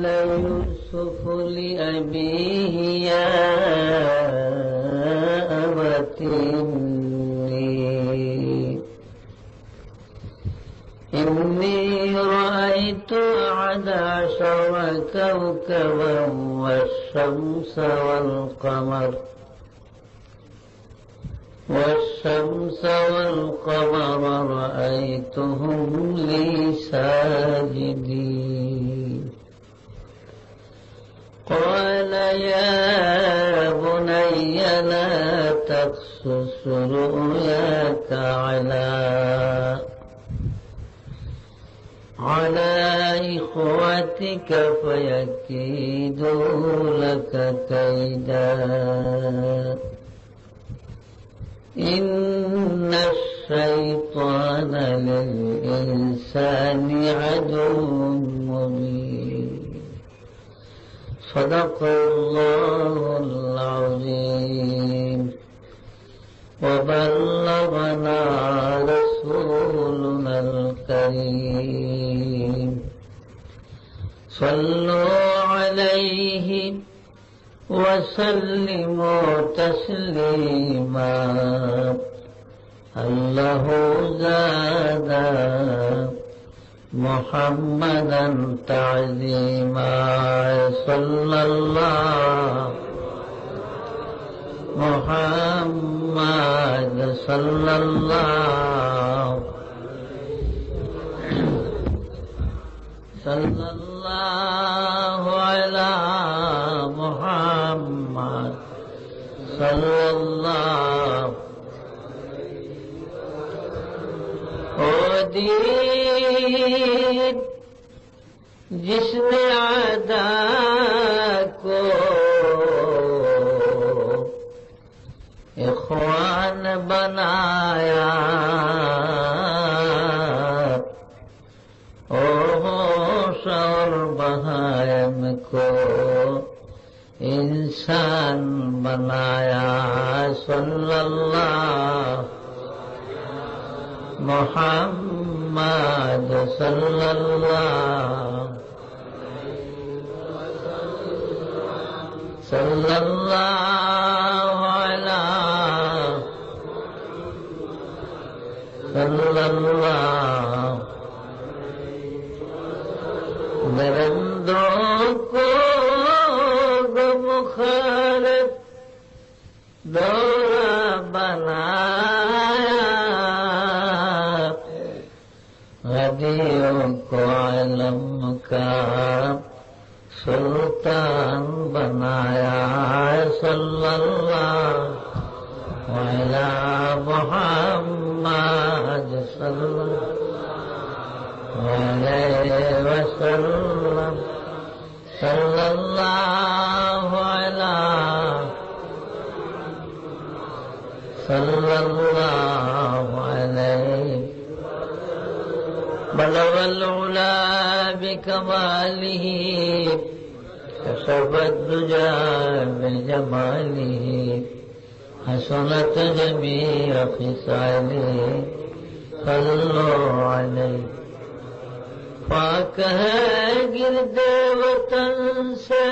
يوسف لأبيه يا أبت إني رأيت 11 كوكبا والشمس والقمر رأيتهم لي ساجدين قال يا بني لا تقصص رؤياك على إخوتك فيكيدوا لك كيدا إن الشيطان للإنسان عدو مبين صدق الله العظيم وبلغنا رسولنا الكريم صلوا عليه وسلموا تسليما الله زاد محمدا تعظيما صلى الله محمد صلى الله على محمد صلى الله दीन जिसने अदा को इख्वान बनाया होश और बहायम को इंसान बनाया सल्लल्लाहु मुहम्मद सल्लल्लाहु अलैहि सल्लल्लाहु दरिंदों को मुखालिफ दौरा बनाया गदियों को आलम का सुल्तान बनाया सल्लल्लाहु अलैहि मुहम्मद सल्लल्लाहु अलैहि वसल्लम सल्लल्लाहु अलैहि बलगल उला बिकमालिही कसबत दुजा बिजमालिही हसनत जमीअ खिसालिही सल्लल्लाहु अलैहि पाक है गिरदे वतन से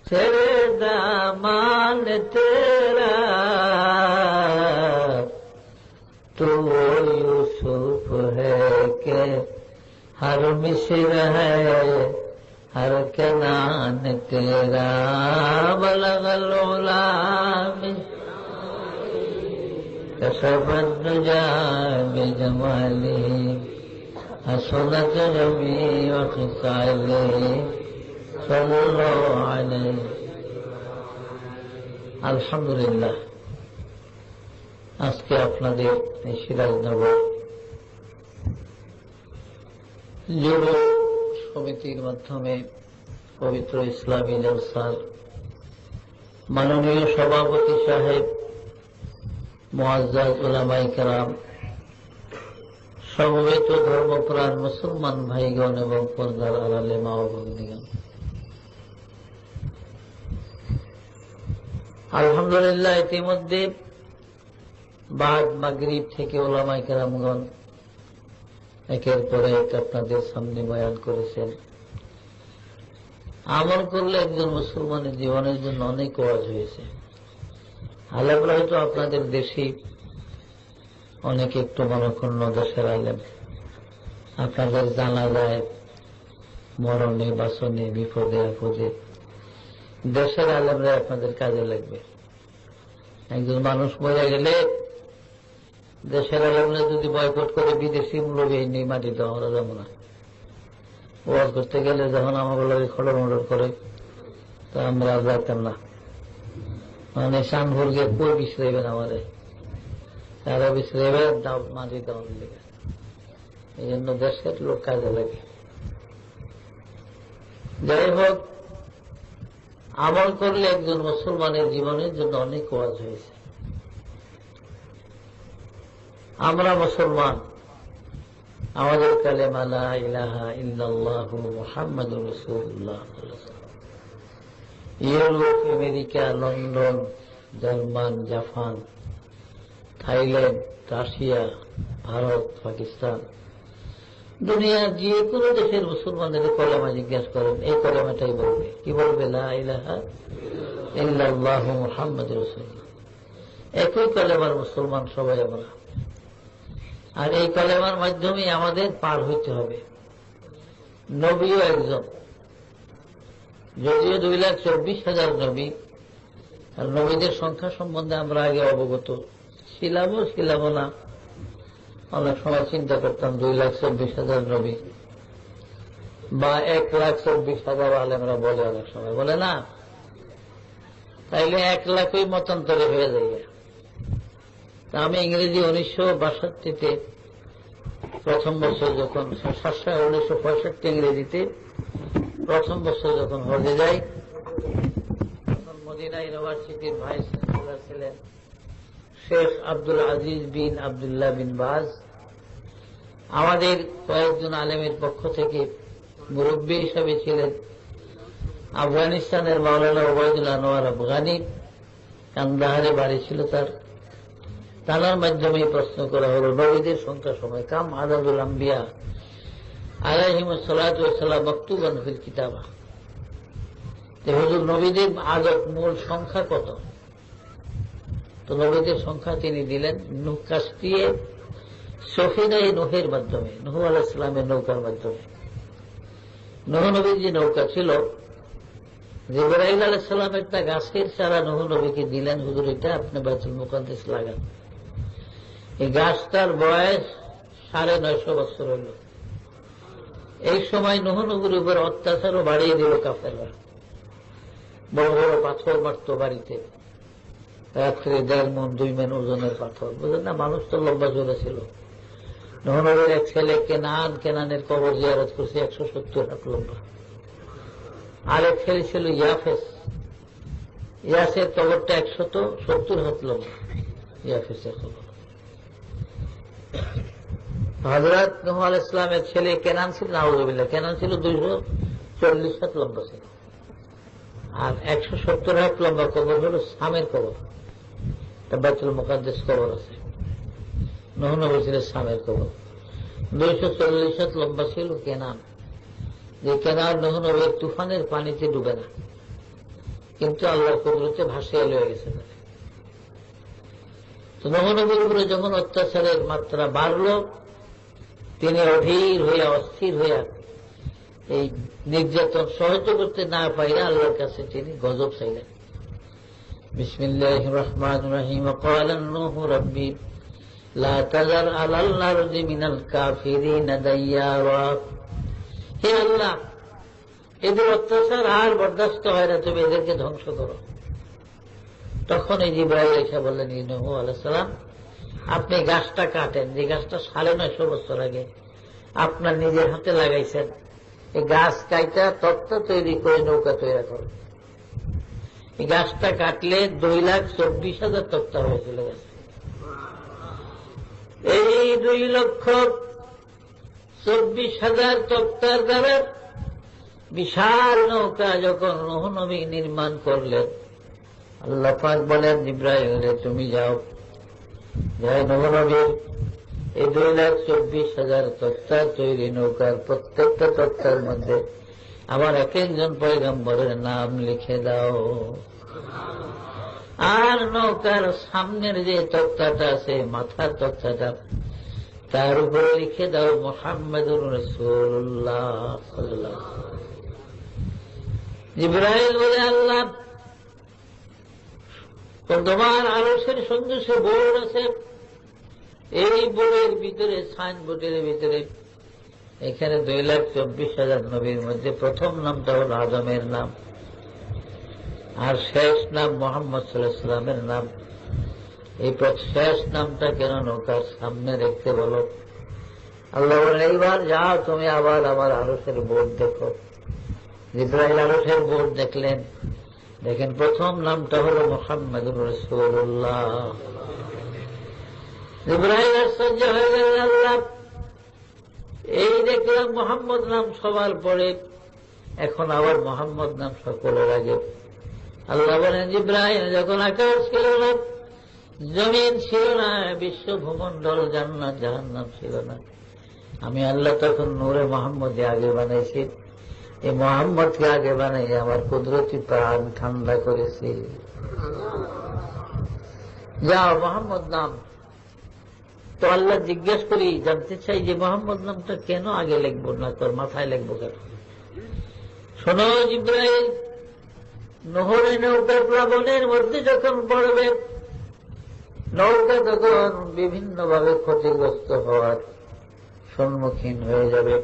तेरे दामान तेरा तो यूसुफ है के हर मिस्र है हर कनान तेरा बलगल उला कसबत दुजा बिजमालिही हसनत जमीअ खिसालिही सल्लल्लाहु अलैहि আলহামদুলিল্লাহ আজকে আপনাদের এই সিরাজনগর যুব সমিতির মাধ্যমে পবিত্র ইসলামী জলসার মাননীয় সভাপতি সাহেব মুআজ্জাজ উলামায়ে কেরাম সমবেত ধর্মপ্রাণ মুসলমান ভাইগণ এবং পর্দার আড়ালে মা ও বোনেরা, আলহামদুলিল্লাহ ইতিমধ্যে বাদ মাগরিব থেকে উলামায়ে কেরামগণ একের পর এক আপনাদের সামনে বয়ান করেছেন। আমল করলে একজন মুসলমানের জীবনের জন্য অনেক ওয়াজ হয়েছে। আলেমরা হয়তো আপনাদের দেশে অনেকে একটু মনক্ষুণ্ণ, দেশের আলেম আপনাদের জানা যায় মরণে বাসনে বিপদে আপদে দেশের আলেমরা আপনাদের কাজে লাগবে। একজন মানুষ মরে গেলে দেশের আলেমরা যদি বয়কট করে বিদেশি মূল্যে নেই মাটি দেওয়া আমরা যাবো না। ওয়াজ করতে গেলে যখন আমাকে লাগে খড়র মডর করে তো আমরা যাইতাম না, মানে শানভুর গিয়ে কই বিশ্রাইবেন আমাদের, তারা বিশ্রাইবে মাটি দেওয়ার লেগে। এই জন্য দেশের লোক কাজে লাগে। যাই হোক, আমল করলে একজন মুসলমানের জীবনের জন্য অনেক ওয়াজ হয়েছে। আমরা মুসলমান, আমাদের কালেমা লা ইলাহা ইল্লাল্লাহু মুহাম্মাদুর রাসূলুল্লাহ। Europe, America, London, German, Japan, Thailand, Russia, Bharat, Pakistan, দুনিয়ার যে কোনো দেশের মুসলমানদের কলেমা জিজ্ঞাসা করেন, এই কলেমাটাই বলবে। কি বলবে? লা ইলাহা ইল্লাল্লাহু মুহাম্মাদুর রাসূলুল্লাহ। একই কলেমার মুসলমান সবাই আমরা। আর এই কলেমার মাধ্যমে আমাদের পার হইতে হবে। নবীও একজন, যদিও 2,24,000 নবী, আর নবীদের সংখ্যা সম্বন্ধে আমরা আগে অবগত ছিলাম না। অনেক সময় চিন্তা করতাম 2,24,000 নবী বা 1,24,000 আলেমরা বলে, অনেক সময় বলে না, তাইলে 1 লাখই মতান্তরে হয়ে যায়। আমি ইংরেজি 1962-তে প্রথম বছর যখন 1965 ইংরেজিতে প্রথম বছর যখন হজে যাই, তখন মদিনা ইউনিভার্সিটির ভাইস চ্যান্সেলর ছিলেন শেখ আব্দুল আজিজ বিন আব্দুল্লাহ বিন বাজ। আমাদের কয়েকজন আলেমের পক্ষ থেকে মুরব্বী হিসাবে ছিলেন আফগানিস্তানের মাওলানা ওবায়দুল্লাহ আনোয়ার আফগানি, কান্দাহারে বাড়ি ছিল তার। তার মাধ্যমে প্রশ্ন করা হল নবীদের সংখ্যা সময় কাম আদাদুল আম্বিয়া আলাইহিমুস সালাতু ওয়াস সালাম মাকতুবান ফিল কিতাবা। হুজুর, নবীদের আদত মূল সংখ্যা কত? তো নবীদের সংখ্যা তিনি দিলেন নূহ কাস্তিয়ে সফিনায়ে নূহের মাধ্যমে, নূহ আলাইহিস সালামের নৌকার মাধ্যমে। নূহ নবীর যে নৌকা ছিল, জিবরাইল আলাইহিস সালামের একটা গাছের চারা নূহ নবীকে দিলেন, হুজুর এটা আপনি বাইতুল মুকাদ্দাস লাগান। এই গাছটার বয়স 950 বছর হইল। এই সময় নূহ নবীর উপর অত্যাচারও বাড়িয়ে দিল কাফেররা। বড় বড় পাথর মারত বাড়িতে, রাত্রে 1.5 মণ 2 মণ ওজনের পাথর। বুঝলেন না, মানুষ তো লম্বা চলে ছিল। নূহ নবীর এক ছেলে কেনানের কবর জিয়ারত করছে 170 হাত লম্বা। আরেক ছেলে ছিল ইয়াসের কবরটা 170 হাত লম্বা। ইয়াফেসের কবর। হযরত নূহ আলাইহিস সালামের ছেলে কেনান ছিল, নাউযুবিল্লাহ, কেনান ছিল 240 হাত লম্বা ছিল। আর 170 হাত লম্বা কবর হল সামের কবর, তা বাইতুল মুকাদ্দাস কবর আছে। নূহ নবী ছিল সামের কবর। 240 হাত লম্বা ছিল কেনান। যে কেনান নূহ নবীর তুফানের পানিতে ডুবে না, কিন্তু আল্লাহর কুদরতে ভাসিয়ে লয়ে গেছে। তো নূহ নবীর উপরে যখন অত্যাচারের মাত্রা বাড়ল, তিনি অধীর হইয়া অস্থির হইয়া এই নির্যাতন সহ্য করতে না পাইরা আল্লাহর কাছে তিনি গজব চাইলেন। বিসমিল্লাহির রহমানির রহিম। ক্বালা নূহু রাব্বি লা তাযার আলাল আরদি মিনাল কাফিরিনা দাইয়ারা। হে আল্লাহ, এদের অত্যাচার আর বরদাস্ত হয় না, তুমি এদেরকে ধ্বংস করো। তখন এই জিবরাইল এসে বললেন, নূহ আলাইহিস সালাম, আপনি গাছটা কাটেন, যে গাছটা 950 বছর আগে আপনার নিজের হাতে লাগাইছেন। এই গাছ কাইটা তক্তা তৈরি করে নৌকা তৈরি করেন। এই গাছটা কাটলে 2,24,000 তক্তা হয়েছিল গাছে। এই 2,24,000 তক্তার দ্বারা বিশাল নৌকা যখন নূহ নবী নির্মাণ করলেন, আল্লাহ পাক বলেন, জিবরাইল তুমি যাও, নূহ নবীর এই 2,24,000 তক্তার তৈরি নৌকার প্রত্যেকটা তক্তার মধ্যে আবার এক একজন পয়গম্বরের নাম লিখে দাও। আর নৌকার সামনের যে তক্তাটা আছে, মাথার তক্তাটা, তার উপরে লিখে দাও মুহাম্মাদুর রাসূলুল্লাহ সাল্লাল্লাহু আলাইহি ওয়াসাল্লাম। জিবরাইল বলে, আল্লাহ, তোমার আরশের সঙ্গে সে বোর্ড আছে, এই বোর্ডের ভিতরে, সাইনবোর্ডের ভিতরে এখানে 2,24,000 নবীর মধ্যে প্রথম নামটা হল আদমের নাম, আর শেষ নাম মুহাম্মদ সাল্লাল্লাহু আলাইহি ওয়াসাল্লামের নাম। এই শেষ নামটা কেন নৌকার সামনে রেখে বলো? আল্লাহ বলেন, এইবার যাও তুমি আবার আমার আরশের বোর্ড দেখো। জিবরাইল আরশের বোর্ড দেখলেন, দেখেন প্রথম নামটা হল মুহাম্মাদুর রাসূলুল্লাহ। জিবরাইল আশ্চর্য হয়ে গেলেন, আল্লাহ, এই দেখলাম মুহাম্মদ নাম সবার পরে, এখন আবার মুহাম্মদ নাম সকলের আগে। আল্লাহ বলেন, জিবরাইল, যখন আকাশ ছিল না, জমিন ছিল না, বিশ্ব ভূমণ্ডল, জান্নাত জাহান্নাম ছিল না, আমি আল্লাহ তখন নূরে মুহাম্মদে আগে বানাইছি। এই মুহাম্মদকে আগে বানাই আমার কুদরতি প্রাণ ঠান্ডা করেছি। যাও, মুহাম্মদ নাম। তো আল্লাহ জিজ্ঞেস করি, জানতে চাই যে মুহাম্মদ নামটা কেন আগে লিখবো না, তোর মাথায় লিখবো কেন? শোনো জিবরাইল, নহরে নৌকা প্লাবনের মধ্যে যখন পড়বে, নৌকা তখন বিভিন্ন ভাবে ক্ষতিগ্রস্ত হওয়ার সম্মুখীন হয়ে যাবে,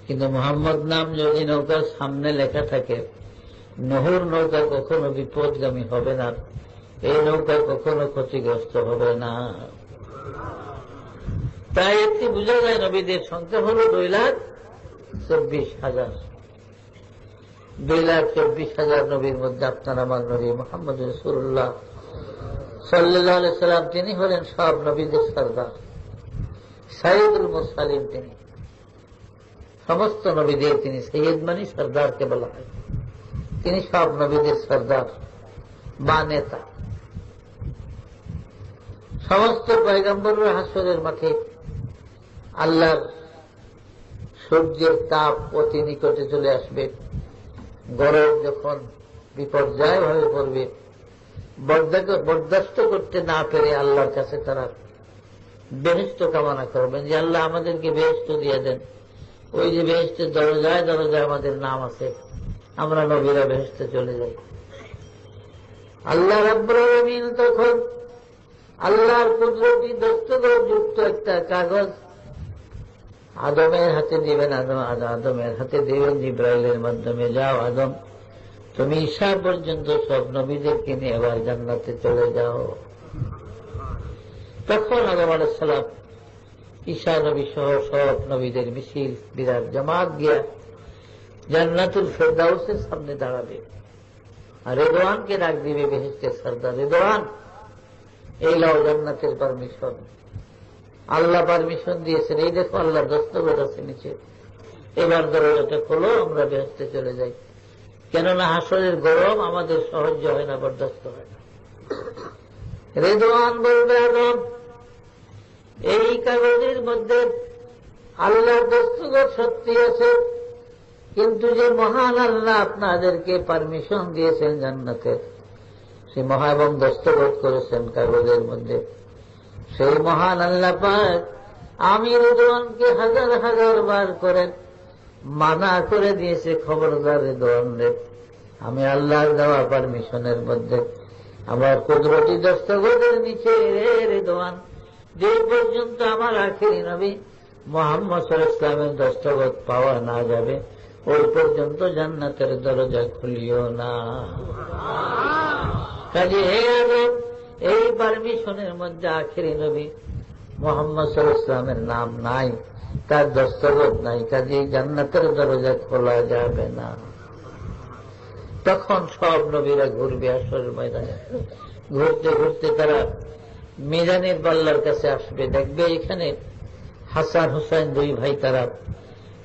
কিন্তু মুহাম্মদ নাম যদি নৌকার সামনে লেখা থাকে, নহর নৌকা কখনো বিপদগামী হবে না, এই নৌকা কখনো ক্ষতিগ্রস্ত হবে না। তাই একটি বোঝা যায় নবীদের সংখ্যা হল 2,24,000। 2,24,000 নবীর মধ্যে আপনার আমার নবী মুহাম্মদ রাসূলুল্লাহ সাল্লাল্লাহু আলাইহি সাল্লাম, তিনি হলেন সব নবীদের সরদার, সাইয়্যিদুল মুরসালিন। তিনি সমস্ত নবীদের, তিনি সৈয়দ মানে সরদারকে বলা হয়, তিনি সব নবীদের সরদার বা নেতা। সমস্ত পয়গম্বররা হাসরের মাঠে আল্লাহর সূর্যের তাপ অতি নিকটে চলে আসবে, গরম যখন বিপর্যয় ভাবে পড়বে, বরদাস্ত করতে না পেরে আল্লাহর কাছে তারা বেহেশত কামনা করবেন যে আল্লাহ আমাদেরকে বেহেশত দিয়ে দেন। ওই যে বেহেশতের দরজায় দরজায় আমাদের নাম আছে, আমরা নবীরা বেহেশতে চলে যাই। আল্লাহ রাব্বুল আলামিন তখন আল্লাহর কুদরতি দস্তখত যুক্ত একটা কাগজ আদমের হাতে দিবেন। আদমের হাতে দিবেন জিবরাইলের মাধ্যমে, যাও আদম, তুমি ঈসা পর্যন্ত সব নবীদেরকে নিয়ে এবার জান্নাতে চলে যাও। তখন আদম আলাইহিস সালাম ঈসা নবী সহ সব নবীদের মিছিল, বিরাট জামাত গিয়া জান্নাতুল ফেরদাউসের সামনে দাঁড়াবে, আর রিদওয়ানকে ডাক দিবে, বেহেশতের সরদার রিদওয়ান, এই লাও জান্নাতের পারমিশন। আল্লাহ পারমিশন দিয়েছেন, এই দেখো আল্লাহর দস্তখত আছে নিচে, এবার দরজাটা খোলো, আমরা বেহেশতে চলে যাই। কেননা হাসরের গরম আমাদের সহ্য হয় না, বরদাস্ত হয় না। রিদওয়ান বলবে, আদম, এই কাগজের মধ্যে আল্লাহর দস্তখত সত্যি আছে, কিন্তু যে মহান আল্লাহ আপনাদেরকে পারমিশন দিয়েছেন জান্নাতের, সে মহা এবং দস্তখত করেছেন কাগজের মধ্যে, সেই মহান আল্লাহ পাক আমি রিদওয়ানকে হাজার হাজার বার করে মানা করে দিয়েছে, খবরদার রিদওয়ান রে, আমি আল্লাহর দেওয়া পারমিশনের মধ্যে আমার কুদরতি দস্তখতের নিচে রে রিদওয়ান, যে পর্যন্ত আমার আখিরি নবী মুহাম্মদ সাল্লাল্লাহু আলাইহি ওয়াসাল্লামের দস্তখত পাওয়া না যাবে, ওই পর্যন্ত জান্নাতের দরজা খুলিও না। কাজে হে আদম, এই পারমিশনের মধ্যে আখিরি নবী মুহাম্মদ সাল্লাল্লাহু আলাইহি ওয়াসাল্লামের নাম নাই, তার দস্তখত নাই, কাজে জান্নাতের দরজা খোলা যাবে না। তখন সব নবীরা ঘুরবে আসরের ময়দানে, ঘুরতে ঘুরতে তারা মিজানের পাল্লার কাছে আসবে, দেখবে এখানে হাসান হুসাইন দুই ভাই, তারা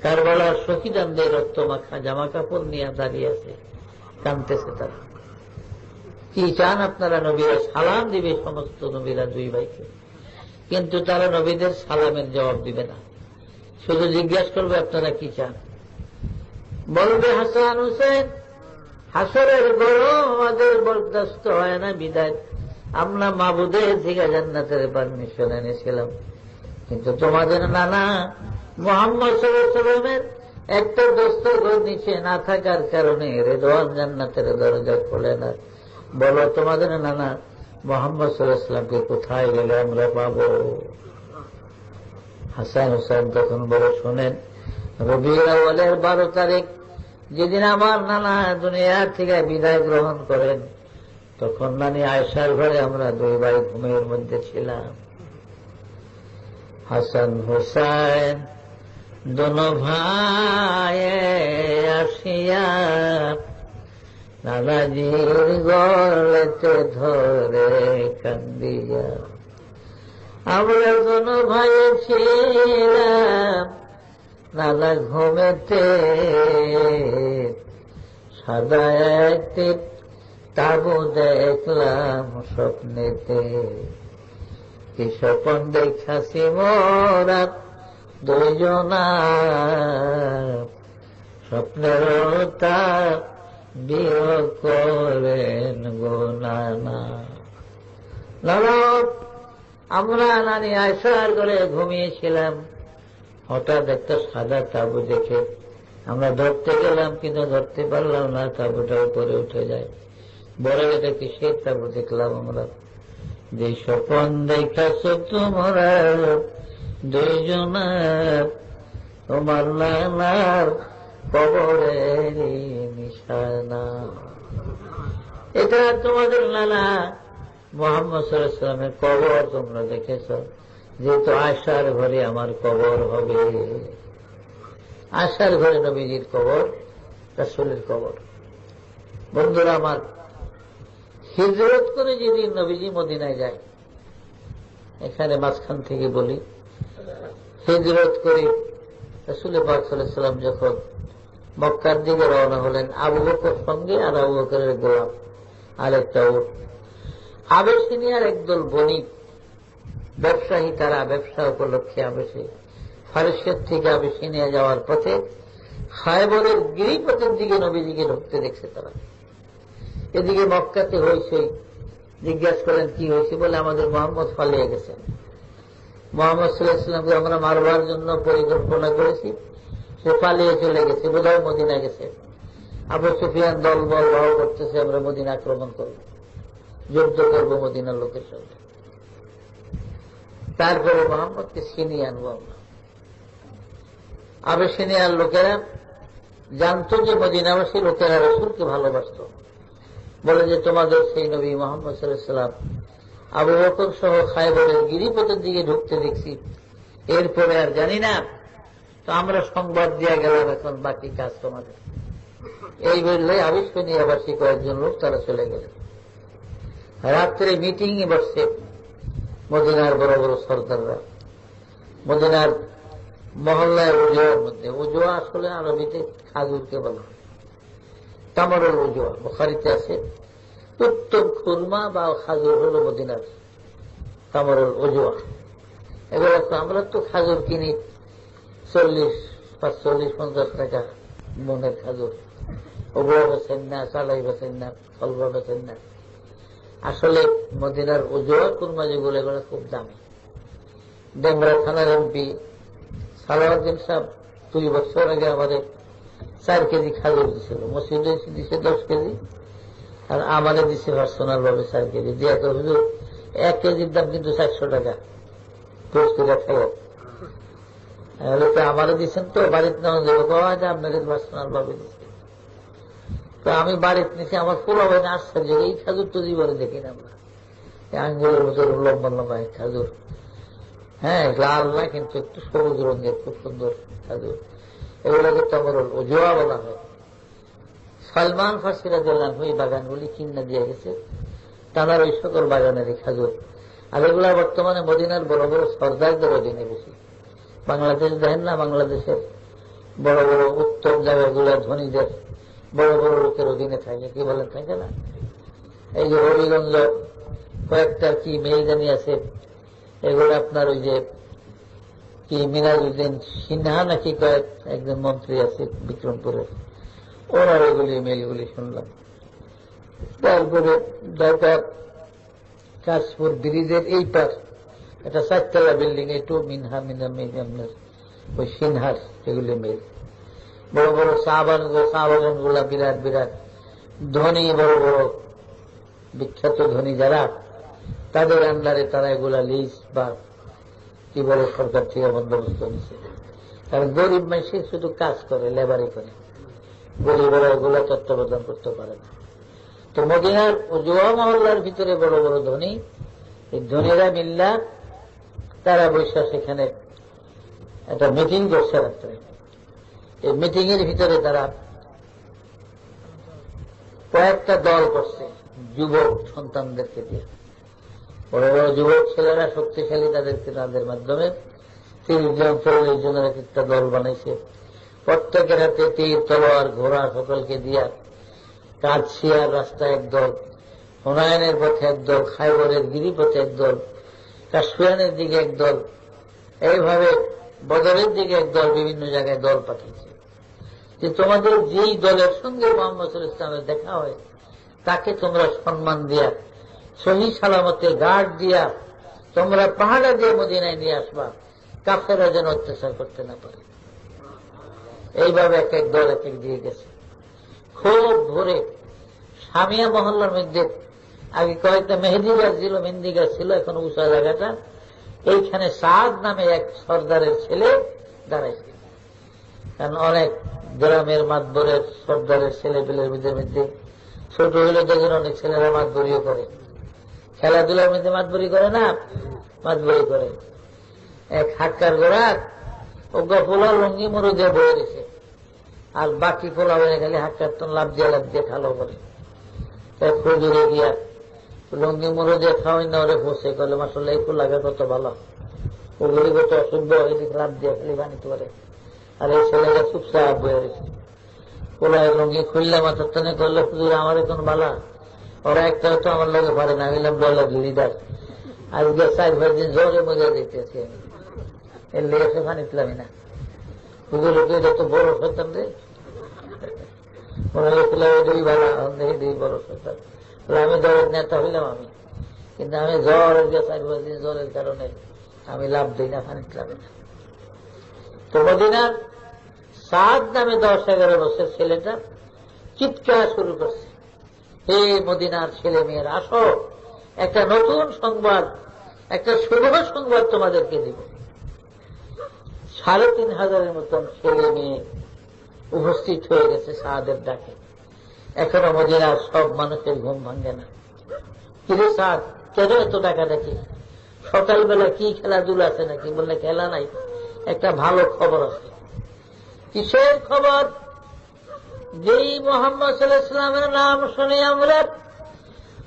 কারবালার শহীদানদের রক্ত মাখা জামা কাপড় নিয়ে দাঁড়িয়ে আছে, কাঁদতেছে। তারা কি চান আপনারা? নবীরা সালাম দিবে সমস্ত নবীরা দুই ভাইকে, কিন্তু তারা নবীদের সালামের জবাব দিবে না, শুধু জিজ্ঞাসা করবে আপনারা কি চান। বলবে হাসান হুসেন, হাসরের গরম আমাদের বরদাস্ত হয় না, বিদায় আমরা মাবুদের থেকে জান্নাতের পারমিশন এনেছিলাম, কিন্তু তোমাদের নানা মুহাম্মদ সাল্লাল্লাহু আলাইহি ওয়াসাল্লামের একটা দস্তরঘর নিচে না থাকার কারণে রেদওয়ান জান্নাতের দরজা খোলে না। বলো তোমাদের নানা মুহাম্মদ সাল্লাল্লাহু আলাইহি ওয়াসাল্লামকে কোথায় গেলে আমরা পাবো? হাসান হুসেন তখন বলে, শোনেন, রবিউল আউয়ালের 12 তারিখ যেদিন আমার নানা দুনিয়া থেকে বিদায় গ্রহণ করেন, তখন নানি আয়েশার ঘরে আমরা 2 ভাই ঘুমের মধ্যে ছিলাম। হাসান হুসাইন দোনো ভাই আসিয়া নানাজির গলেতে ধরে কান্দিয়া, আমরা দোনো ভাই ছিলাম নানা ঘুমেতে, সাদা একটি তাবু দেখলাম স্বপ্নেতে, কি স্বপন দেখাছি মোরা দুইজনা, স্বপ্নের তা বিয়োগ করেন গো নানা। নানা, আমরা নানি আয়েশার ঘরে ঘুমিয়েছিলাম, হঠাৎ একটা সাদা তাবু দেখে আমরা ধরতে গেলাম, কিন্তু ধরতে পারলাম না, তাবুটা উপরে উঠে যায়। বলে, এটা কিসের তাবু দেখলাম আমরা? যে স্বপন দেখাছ তোমরা দুইজনা, তোমার নানার কবরের নিশানা। এটা তোমাদের নানা মুহাম্মদ সাল্লাল্লাহু আলাইহি ওয়াসাল্লামের কবর তোমরা দেখেছ, যেহেতু আয়েশার ঘরে আমার কবর হবে। আয়েশার ঘরে নবীজির কবর, রাসূলের কবর। বন্ধুরা আমার, হিজরত করে যেদিন নবীজি মদিনায় যায়, এখানে মাঝখান থেকে বলি, হিজরত করে রাসূল পাক সাল্লাল্লাহু আলাইহি ওয়াসাল্লাম যখন মক্কার দিকে রওনা হলেন, আবু বকর সঙ্গে, আর আবু বকরের গোলাম আর একটা উট। আবেশিনিয়ার একদল বণিক ব্যবসায়ী, তারা ব্যবসা উপলক্ষে আবেশে ফারসের থেকে আবেশিনিয়া যাওয়ার পথে খায়বরের গিরিপথের দিকে নবীজিকে ঢুকতে দেখছে তারা। এদিকে মক্কাতে হয়েছে, জিজ্ঞাসা করেন কি হয়েছে? বলে, আমাদের মুহাম্মদ পালিয়ে গেছে। মুহাম্মদ সাল্লাল্লাহু আলাইহি ওয়াসাল্লামকে আমরা মারবার জন্য পরিকল্পনা করেছি, সে পালিয়ে চলে গেছে, বোধহয় মদিনা গেছে। আবু সুফিয়ান দল বল ভাও করতেছে, আমরা মদিনা আক্রমণ করব, যুদ্ধ করবো মদিনার লোকের সঙ্গে। তারপরে মুহাম্মদকে ছিনিয়ে আনবো আমরা। আবেশিনিয়ার লোকেরা জানতো যে মদিনাবাসী লোকেরা রাসূলকে ভালোবাসত, বলে যে তোমাদের সেই নবী মুহাম্মদ সাল্লাল্লাহু আলাইহি ওয়াসাল্লাম আবু বকর সহ খায়বরের গিরিপথের দিকে ঢুকতে দেখছি, এরপরে আর জানি না, তো আমরা সংবাদ দিয়ে গেলাম, এখন বাকি কাজ তোমাদের। এই বললে আবেশিনিয়াবাসী কয়েকজন লোক তারা চলে গেলেন। রাত্রে মিটিং এ বসছে মদিনার বড় বড় সরদাররা, মদিনার মহল্লায় উজোয়ার মধ্যে। উজোয়া আসলে আরবিতে খাজুরকে বলা হয়, তামারুল উজোয়া, বুখারীতে আছে। উত্তম খুরমা বা খাজুর হল মদিনার তামারুল উজোয়া। এগুলো তো আমরা তো খাজুর কিনি 40-50 টাকা মনের খাজুর, ওগুলো বেছেন না, চালাই বেছেন না, ফলবা বেছেন না। আসলে মদিনার উজোয়া খুরমা যেগুলো, এগুলো খুব দামি। ডেমরা থানার এমপি সালাউদ্দিন সাহেব 2 বছর আগে আমাদের 4 কেজি খাজুর দিছিল, মসজিদে দিছে 10 কেজি, আর আমাদের দিচ্ছে পার্সোনাল ভাবে 4 কেজি দিয়া। তো হুজুর 1 কেজির দাম কিন্তু 400 টাকা, পুরস্কার খাবো। আমারে দিচ্ছেন তো বাড়িতে নেওয়া যাবে, পাওয়া যায় আপনাদের পার্সোনাল ভাবে দিচ্ছে। তো আমি বাড়িতে নিচ্ছি, আমার পুরো হবে না আশ্চর্য, এই খাজুর তো জীবনে দেখি না আমরা। আঙ্গুলের মতো লম্বা লম্বা খাজুর, হ্যাঁ লাল না কিন্তু একটু সবুজ রঙের, খুব সুন্দর খাজুর। এগুলোকে তামারুল উজোয়া বলা হয়। সালমান ফারসি রাদিয়াল্লাহু আনহু এই বাগানগুলি কিনে দিয়ে গেছে, তার ওই সকল বাগানেরই খাজুর। আর এগুলা বর্তমানে মদিনার বড় বড় সরদারদের অধীনে বেশি। বাংলাদেশ দেখেন না, বাংলাদেশের বড় বড় উত্তম জায়গাগুলো ধনীদের বড় বড় লোকের অধীনে থাকে, কি বলেন, থাকে না? এই যে হবিগঞ্জ কয়েকটা কি মেলগানি আছে, এগুলো আপনার ওই যে কি মিনাজউদ্দিন সিনহা নাকি কয়েক একজন মন্ত্রী আছে বিক্রমপুরের, ওনার এগুলি মেলগুলি শুনলাম। তারপরে ঢাকা কাশপুর ব্রিজের এই পার একটা 4তলা বিল্ডিং, একটু মিনহা আপনার ওই সিনহার এগুলি মেল। বড় বড় চা বাগান গুলা বিরাট বিরাট ধনী, বড় বড় বিখ্যাত ধনী যারা, তাদের আন্ডারে তারা এগুলা লিজ বা কি বলে সরকার থেকে বন্দোবস্ত নিচ্ছে। কারণ গরিব মানুষ শুধু কাজ করে, লেবারি করে, গরিবেরা এগুলা তত্ত্বাবধান করতে পারে না। তো মদিনার জুয়া মহল্লার ভিতরে বড় বড় ধনী, এই ধনীরা মিল্লা তারা বৈশা সেখানে একটা মিটিং করছে রাত্রে। এই মিটিং এর ভিতরে তারা কয়েকটা দল করছে যুবক সন্তানদেরকে দিয়ে। বড় বড় যুবক ছেলেরা শক্তিশালী, তাদেরকে তাদের মাধ্যমে 30 জন 40 জনের একটা দল বানাইছে। প্রত্যেকের হাতে তীর, তলোয়ার, ঘোড়া সকলকে দিয়া কাদসিয়ার রাস্তায় একদল, হুনায়নের পথে একদল, খাইবরের গিরিপথে একদল, কাশফিয়ানের দিকে একদল, এইভাবে বদরের দিকে একদল, বিভিন্ন জায়গায় দল পাঠিয়েছে যে তোমাদের যেই দলের সঙ্গে মুহাম্মদ সাল্লাল্লাহু আলাইহি ওয়াসাল্লামের দেখা হয় তাকে তোমরা সম্মান দিয়া সহি সালামতে গার্ড দিয়া তোমরা পাহাড়া দিয়ে মদিনায় নিয়ে আসবা, কাফেররা যেন অত্যাচার করতে না পারে। এইভাবে এক এক দল এক এক দিয়ে গেছে। খুব ভোরে সামিয়া মহল্লার মধ্যে আগে কয়েকটা মেহেদি গাছ ছিল, মেহেন্দি গাছ ছিল, এখন উঁচা জায়গাটা, এইখানে সাদ নামে এক সর্দারের ছেলে দাঁড়াইছে। কারণ অনেক গ্রামের মাতবরের সর্দারের ছেলে পেলের মধ্যে ছোট হইলে দেখেন অনেক ছেলেরা মাতবরিও করে, খেলাধুলার মধ্যে মাতবরি করে না, মাতবরি করে। এক হাক্কার গোড়া ওগা পোলা লঙ্গি মরু দিয়ে বয়ে দিছে, আর বাকি পোলা হয়ে গেলে হাক্কার তো লাভ দিয়ে খালো করে। খুঁজুরে গিয়া লঙ্গি মরু দিয়ে খাওয়াই না, ওরে ফসে করলে মাসাল্লাহ একটু লাগে কত ভালো, ওগুলি কত অসভ্য, এদিকে লাভ দিয়ে খালি বানিতে পারে। আর এই ছেলেটা চুপচাপ বয়ে দিছে। পোলা লঙ্গি খুললে মাথার টানে করলে হুজুর আমার এখন ভালা, ওরা একটা হয়তো আমার লগে পারে না, আমি বললাম লিডার আজকে 4-5 দিন জ্বরে মজা দিতেছি আমি, এর লেগে পানি পেলামি না। হুজুর এটা তো বড় শয়তান রে, মনে হয়েছিলাম এটাই ভালো, এটাই বড় শয়তান। আমি দলের নেতা হইলাম আমি, কিন্তু আমি জ্বর 4-5 দিন জ্বরের কারণে আমি লাভ দিই না, পানি পেলামি না। তো মদিনার সাদ নামে 10-11 বছর ছেলেটা চিৎকার শুরু করছে, হে মদিনার ছেলে মেয়েরা আসো, একটা নতুন সংবাদ, একটা শুভ সংবাদ তোমাদেরকে দিব। 3500 মতন ছেলে মেয়ে উপস্থিত হয়ে গেছে সাদের ডাকে। এখনো মদিনার সব মানুষের ঘুম ভাঙে না। কিন্তু সাদ কেন এত ডাকা ডাকি? সকালবেলা কি খেলাধুলা আছে নাকি? বললে খেলা নাই, একটা ভালো খবর আছে। কিসের খবর? যেই মুহাম্মদ সাল্লাল্লাহু আলাইহি ওয়াসাল্লামের নাম শুনে আমরা,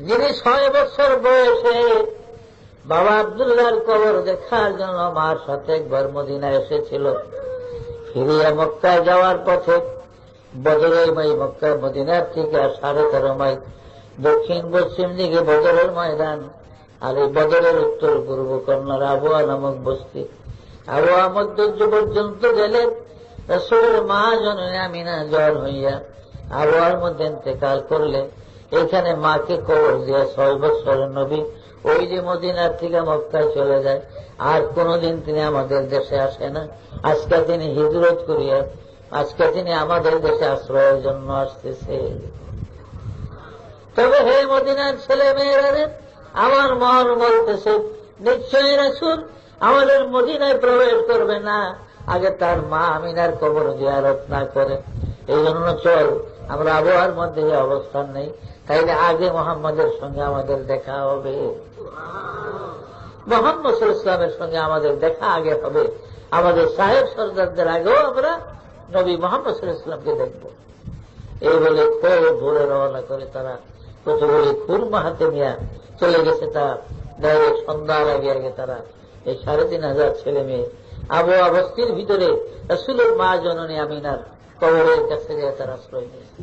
যিনি 6 বছর বয়সে বাবা আব্দুল্লাহর কবর দেখার জন্য মার সাথে একবার মদিনায় এসেছিল, ফিরিয়া মক্কায় যাওয়ার পথে বদরের মাই, মক্কা মদিনার থেকে 13.5 মাইল দক্ষিণ পশ্চিম দিকে বদরের ময়দান, আর এই বদরের উত্তর পূর্ব কর্নার আবুয়া নামক বস্তি। আবুয়া মধ্যযুগ পর্যন্ত গেলে রাসূলের মা জননী আমিনা জ্বর হইয়া আবুয়ার মধ্যে ইন্তেকাল করলে এখানে মাকে কবর দিয়া 6 বছরের নবী ওই যে মদিনার থেকে মক্কায় চলে যায়, আর কোনদিন তিনি আমাদের দেশে আসে না। আজকে তিনি হিজরত করিয়া আজকে তিনি আমাদের দেশে আশ্রয়ের জন্য আসতেছে। তবে হে মদিনার ছেলে মেয়েরা, আমার মন বলতেছে নিশ্চয়ই রাসূল আমাদের মদিনায় প্রবেশ করবে না আগে তার মা আমিনার কবর জিয়ারত না করে। এই জন্য চল, আমরা আবহাওয়ার মধ্যে যে অবস্থান নেই, তাইলে আগে মোহাম্মদের সঙ্গে আমাদের দেখা হবে, মুহাম্মদ সাল্লাল্লাহু আলাইহি ওয়াসাল্লামের সঙ্গে আমাদের দেখা আগে হবে। আমাদের সাহেব সরদারদের আগেও আমরা নবী মুহাম্মদ সাল্লাল্লাহু আলাইহি ওয়াসাল্লামকে দেখব। এই বলে খুব ভোরে রওনা করে তারা কতগুলি খুরমা হাতে নিয়ে চলে গেছে। তারা ডাইরেক্ট সন্ধ্যার আগে আগে তারা এই 3500 ছেলে মেয়ে আবহাওয়া বস্তির ভিতরে রাসূলের মা জননী আমিনার কবরের কাছে গিয়ে তারা আশ্রয় নিয়েছে।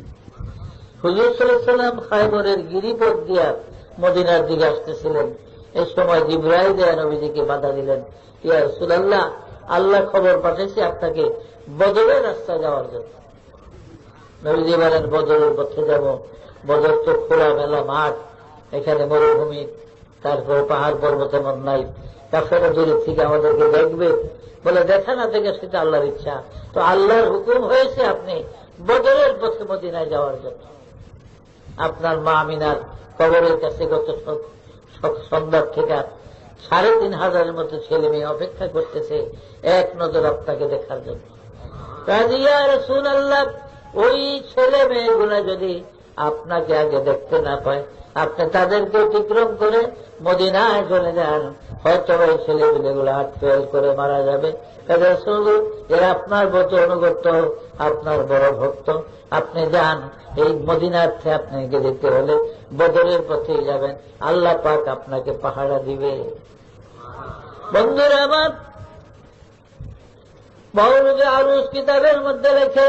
হুজুর সাল্লাল্লাহু আলাইহি ওয়াসাল্লাম খায়বরের গিরিপথ দিয়া মদিনার দিকে আসতেছিলেন। এই সময় জিবরাইল দেয়া নবীজিকে বাধা দিলেন, ইয়া রাসূলুল্লাহ, আল্লাহ খবর পাঠাইছে আপনাকে বদরের রাস্তা যাওয়ার জন্য। নবীজি বলেন বদরের পথে যাব। বদর তো খোলা মেলা মাঠ, এখানে মরুভূমি, তারপরে পাহাড় পর্বত এমন নাই। কাফেরা দূরের থেকে আমাদেরকে দেখবে, বলে দেখা না থেকে সেটা আল্লাহর ইচ্ছা। তো আল্লাহর হুকুম হয়েছে আপনি বদরের পথে মদিনায় যাওয়ার জন্য। আপনার মা আমিনার কবরের কাছে গত সন্ধ্যার থেকে ৩,৫০০ মতো ছেলে মেয়ে অপেক্ষা করতেছে এক নজর আপনাকে দেখার জন্য। ইয়া রাসূলুল্লাহ, ওই ছেলে মেয়েগুলা যদি আপনাকে আগে দেখতে না পায়, আপনি তাদেরকে অতিক্রম করে মদিনায় চলে যান, হয়তো ওই ছেলেগুলো হার্ট ফেল করে মারা যাবে। এরা আপনার মতো অনুগত, আপনার বড় ভক্ত। আপনি যান, এই মদিনার্থে আপনাকে যেতে হলে বদরের পথেই যাবেন, আল্লাহ পাক আপনাকে পাহারা দিবে। বন্ধুরা আমার, মওলুদে আরুজ কিতাবের মধ্যে লেখে,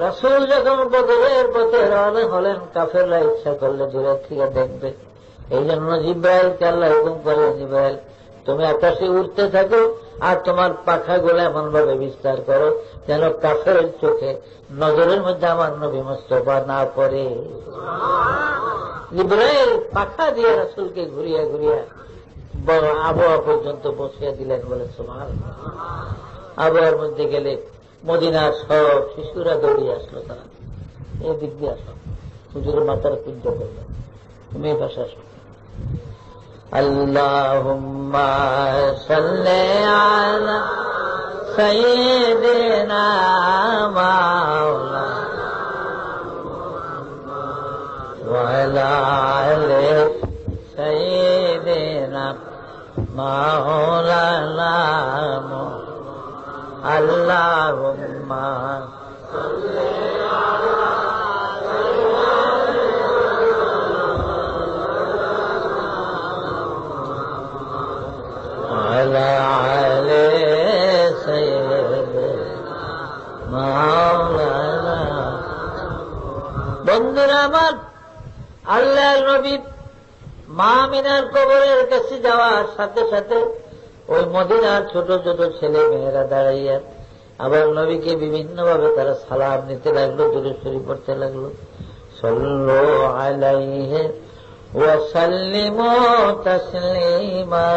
রাসূল যখন বদরের পথে রওনা হলেন, কাফেররা ইচ্ছা করলে দূরের থেকে দেখবে। এই জন্য জিব্রাইলকে আল্লাহ হুকুম করেন, জিব্রাইল তুমি আকাশে উঠতে থাকো আর তোমার পাখাগুলো এমন ভাবে বিস্তার করো যেন কাফেরের চোখে নজরের মধ্যে আমার নবী মুস্তাফা না পড়ে। জিব্রাইল পাখা দিয়ে রাসূলকে ঘুরিয়া ঘুরিয়া আবহাওয়া পর্যন্ত বসিয়ে দিলেন। বলে সুবহানাল্লাহ। আবহাওয়ার মধ্যে গেলে মদিনার সব শিশুরা দৌড়িয়ে আসলো, তারা এই দিক দিয়ে আসো, হুজুরের মাথার কুঞ্জ করলো, তুমি এই ভাষা আসো। আল্লাহুম্মা সাল্লি আলা সাইয়্যিদিনা মাওলানা ওয়া আলা আলি সাইয়্যিদিনা মাওলানা আল্লাহুম্মা সাল্লি আলা وعلى آل سيدنا مولانا। বন্ধুরা আমার, আল্লাহর নবী মা আমিনার কবরের কাছে যাওয়ার সাথে সাথে ওই মদিনার ছোট ছোট ছেলে মেয়েরা দাঁড়াইয়া আবার নবীকে বিভিন্ন ভাবে তারা সালাম নিতে লাগলো, দূরে শরীফ পড়তে লাগলো। সাল্লু আলাইহি ওয়া সাল্লিমু তাসলিমা।